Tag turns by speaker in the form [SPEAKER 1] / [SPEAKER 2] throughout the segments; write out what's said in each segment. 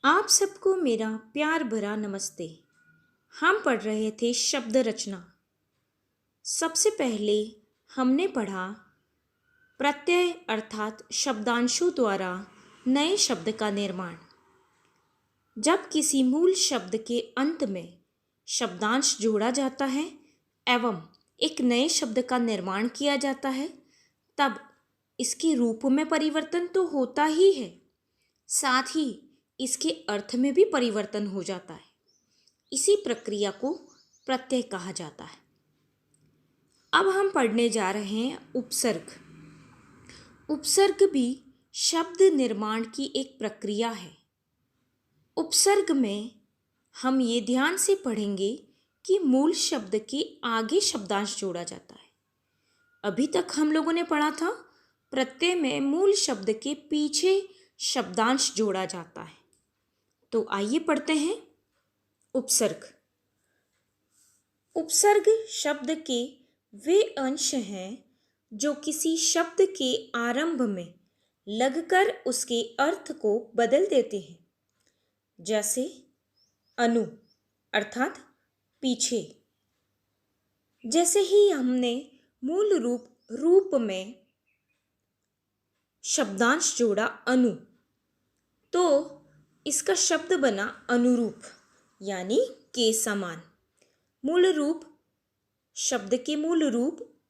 [SPEAKER 1] आप सबको मेरा प्यार भरा नमस्ते। हम पढ़ रहे थे शब्द रचना। सबसे पहले हमने पढ़ा प्रत्यय अर्थात शब्दांशों द्वारा नए शब्द का निर्माण। जब किसी मूल शब्द के अंत में शब्दांश जोड़ा जाता है एवं एक नए शब्द का निर्माण किया जाता है, तब इसके रूप में परिवर्तन तो होता ही है, साथ ही इसके अर्थ में भी परिवर्तन हो जाता है। इसी प्रक्रिया को प्रत्यय कहा जाता है। अब हम पढ़ने जा रहे हैं उपसर्ग। उपसर्ग भी शब्द निर्माण की एक प्रक्रिया है। उपसर्ग में हम ये ध्यान से पढ़ेंगे कि मूल शब्द के आगे शब्दांश जोड़ा जाता है। अभी तक हम लोगों ने पढ़ा था प्रत्यय में मूल शब्द के पीछे शब्दांश जोड़ा जाता है। तो आइए पढ़ते हैं उपसर्ग। उपसर्ग शब्द के वे अंश हैं जो किसी शब्द के आरंभ में लगकर उसके अर्थ को बदल देते हैं। जैसे अनु अर्थात पीछे। जैसे ही हमने मूल रूप में शब्दांश जोड़ा अनु, तो इसका शब्द बना अनुरूप यानी के समान। मूल रूप शब्द के मूल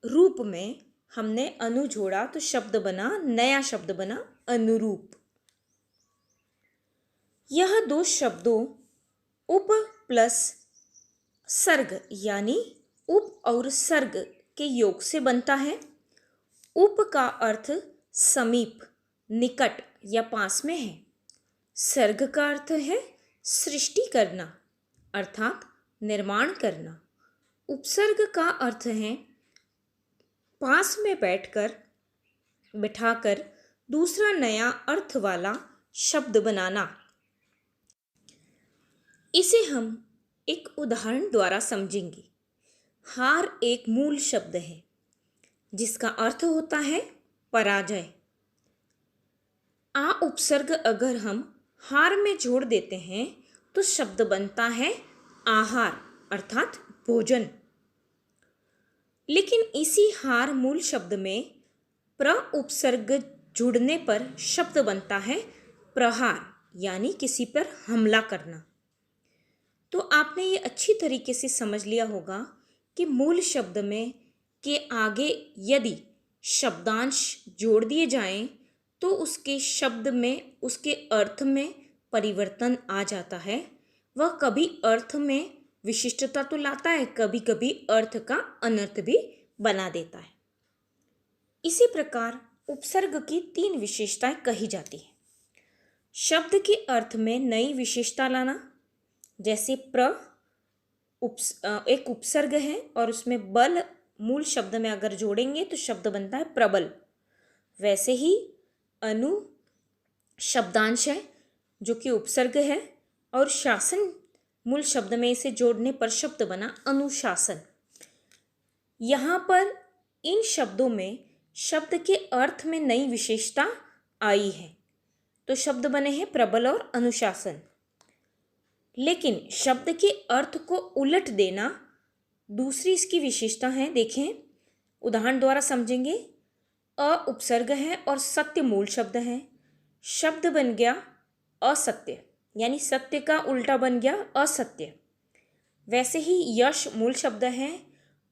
[SPEAKER 1] रूप में हमने अनु जोड़ा तो शब्द बना, नया शब्द बना अनुरूप। यह दो शब्दों उप प्लस सर्ग यानी उप और सर्ग के योग से बनता है। उप का अर्थ समीप, निकट या पास में है। सर्ग का अर्थ है सृष्टि करना अर्थात निर्माण करना। उपसर्ग का अर्थ है पास में बिठाकर दूसरा नया अर्थ वाला शब्द बनाना। इसे हम एक उदाहरण द्वारा समझेंगे। हार एक मूल शब्द है जिसका अर्थ होता है पराजय। आ उपसर्ग अगर हम हार में जोड़ देते हैं तो शब्द बनता है आहार अर्थात भोजन। लेकिन इसी हार मूल शब्द में प्र उपसर्ग जुड़ने पर शब्द बनता है प्रहार यानी किसी पर हमला करना। तो आपने ये अच्छी तरीके से समझ लिया होगा कि मूल शब्द में के आगे यदि शब्दांश जोड़ दिए जाएं तो उसके शब्द में, उसके अर्थ में परिवर्तन आ जाता है। वह कभी अर्थ में विशिष्टता तो लाता है, कभी कभी अर्थ का अनर्थ भी बना देता है। इसी प्रकार उपसर्ग की 3 विशेषताएं कही जाती हैं। शब्द के अर्थ में नई विशेषता लाना, जैसे एक उपसर्ग है और उसमें बल मूल शब्द में अगर जोड़ेंगे तो शब्द बनता है प्रबल। वैसे ही अनु शब्दांश है जो कि उपसर्ग है और शासन मूल शब्द में इसे जोड़ने पर शब्द बना अनुशासन। यहाँ पर इन शब्दों में शब्द के अर्थ में नई विशेषता आई है तो शब्द बने हैं प्रबल और अनुशासन। लेकिन शब्द के अर्थ को उलट देना दूसरी इसकी विशेषता है। देखें, उदाहरण द्वारा समझेंगे। अ उपसर्ग है और सत्य मूल शब्द है। शब्द बन गया असत्य यानी सत्य का उल्टा बन गया असत्य। वैसे ही यश मूल शब्द है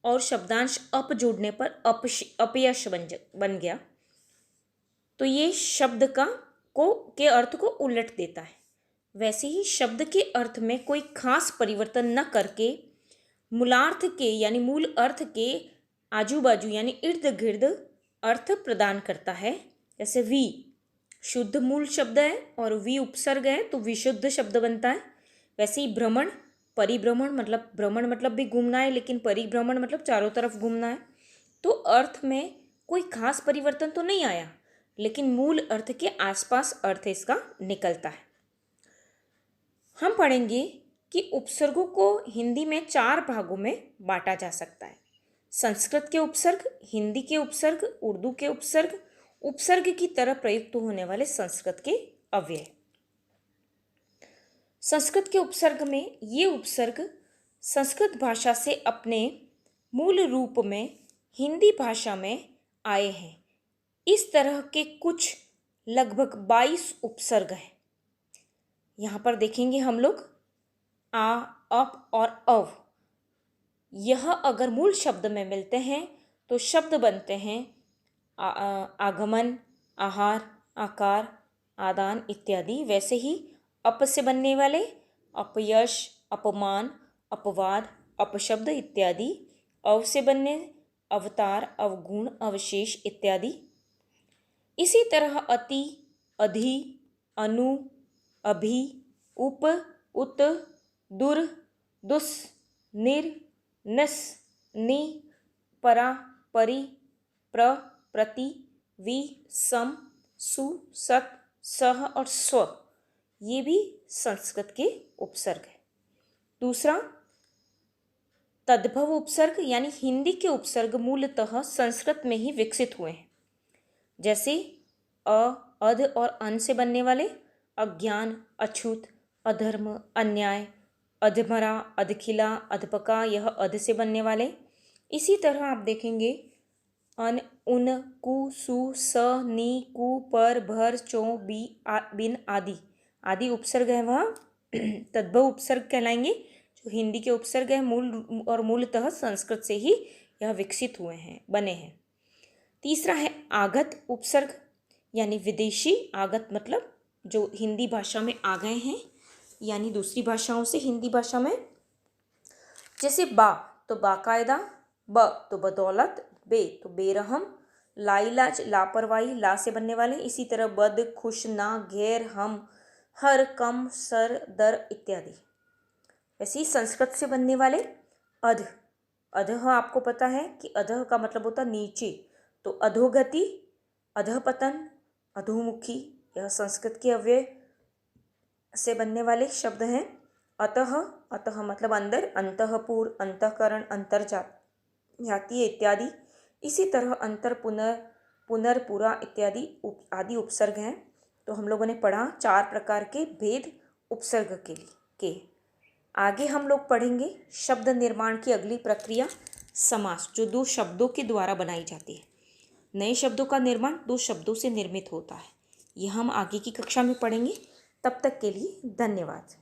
[SPEAKER 1] और शब्दांश अप जोड़ने पर अपयश बन गया, तो ये शब्द के अर्थ को उलट देता है। वैसे ही शब्द के अर्थ में कोई खास परिवर्तन न करके मूलार्थ के यानी मूल अर्थ के आजू बाजू यानी इर्द गिर्द अर्थ प्रदान करता है। जैसे वी शुद्ध मूल शब्द है और वी उपसर्ग है तो विशुद्ध शब्द बनता है। वैसे ही भ्रमण, परिभ्रमण मतलब भ्रमण मतलब भी घूमना है, लेकिन परिभ्रमण मतलब चारों तरफ घूमना है। तो अर्थ में कोई खास परिवर्तन तो नहीं आया, लेकिन मूल अर्थ के आसपास अर्थ इसका निकलता है। हम पढ़ेंगे कि उपसर्गों को हिंदी में 4 भागों में बांटा जा सकता है। संस्कृत के उपसर्ग, हिंदी के उपसर्ग, उर्दू के उपसर्ग, उपसर्ग की तरह प्रयुक्त होने वाले संस्कृत के अव्यय। संस्कृत के उपसर्ग में ये उपसर्ग संस्कृत भाषा से अपने मूल रूप में हिंदी भाषा में आए हैं। इस तरह के कुछ लगभग 22 उपसर्ग हैं। यहाँ पर देखेंगे हम लोग आ, अप और अव। यह अगर मूल शब्द में मिलते हैं तो शब्द बनते हैं आगमन, आहार, आकार, आदान इत्यादि। वैसे ही अप से बनने वाले अपयश, अपमान, अपवाद, अपशब्द इत्यादि। अव से बनने अवतार, अवगुण, अवशेष इत्यादि। इसी तरह अति, अधि, अनु, अभि, उप, उत, दुर, दुस, निर, नस, नि, परा, परि, प्र, प्रति, वि, सम, सु, सत, सह और स्व, ये भी संस्कृत के उपसर्ग है। दूसरा, तद्भव उपसर्ग यानी हिंदी के उपसर्ग मूलतः संस्कृत में ही विकसित हुए हैं। जैसे अ, अध और अन से बनने वाले अज्ञान, अछूत, अधर्म, अन्याय, अधमरा, अधखिला, अधपका, यह अध से बनने वाले। इसी तरह आप देखेंगे अन, उन, कु, सु, स, नि, कु, पर, भर, चो, बिन आदि आदि उपसर्ग है वह तद्भव उपसर्ग कहलाएंगे, जो हिंदी के उपसर्ग है मूलतः संस्कृत से ही यह विकसित हुए हैं, बने हैं। तीसरा है आगत उपसर्ग यानी विदेशी। आगत मतलब जो हिंदी भाषा में आ गए हैं यानी दूसरी भाषाओं से हिंदी भाषा में। जैसे बा तो बाकायदा, ब तो बदौलत, बे तो बेरहम, लाइलाज लापरवाही, ला से बनने वाले। इसी तरह बद, खुश, ना, गैर, हम, हर, कम, सर, दर इत्यादि। वैसे ही संस्कृत से बनने वाले अध। अधः आपको पता है कि अधः का मतलब होता नीचे, तो अधोगति, अधःपतन, अधोमुखी, यह संस्कृत के अव्यय से बनने वाले शब्द हैं। अतः, अतः मतलब अंदर, अंतःपुर, अंतःकरण, अंतर्जातीय इत्यादि। इसी तरह अंतर, पुनर, पुनर्पुरा इत्यादि आदि उपसर्ग हैं। तो हम लोगों ने पढ़ा 4 प्रकार के भेद उपसर्ग के। आगे हम लोग पढ़ेंगे शब्द निर्माण की अगली प्रक्रिया, समास, जो 2 शब्दों के द्वारा बनाई जाती है। नए शब्दों का निर्माण 2 शब्दों से निर्मित होता है। यह हम आगे की कक्षा में पढ़ेंगे। तब तक के लिए धन्यवाद।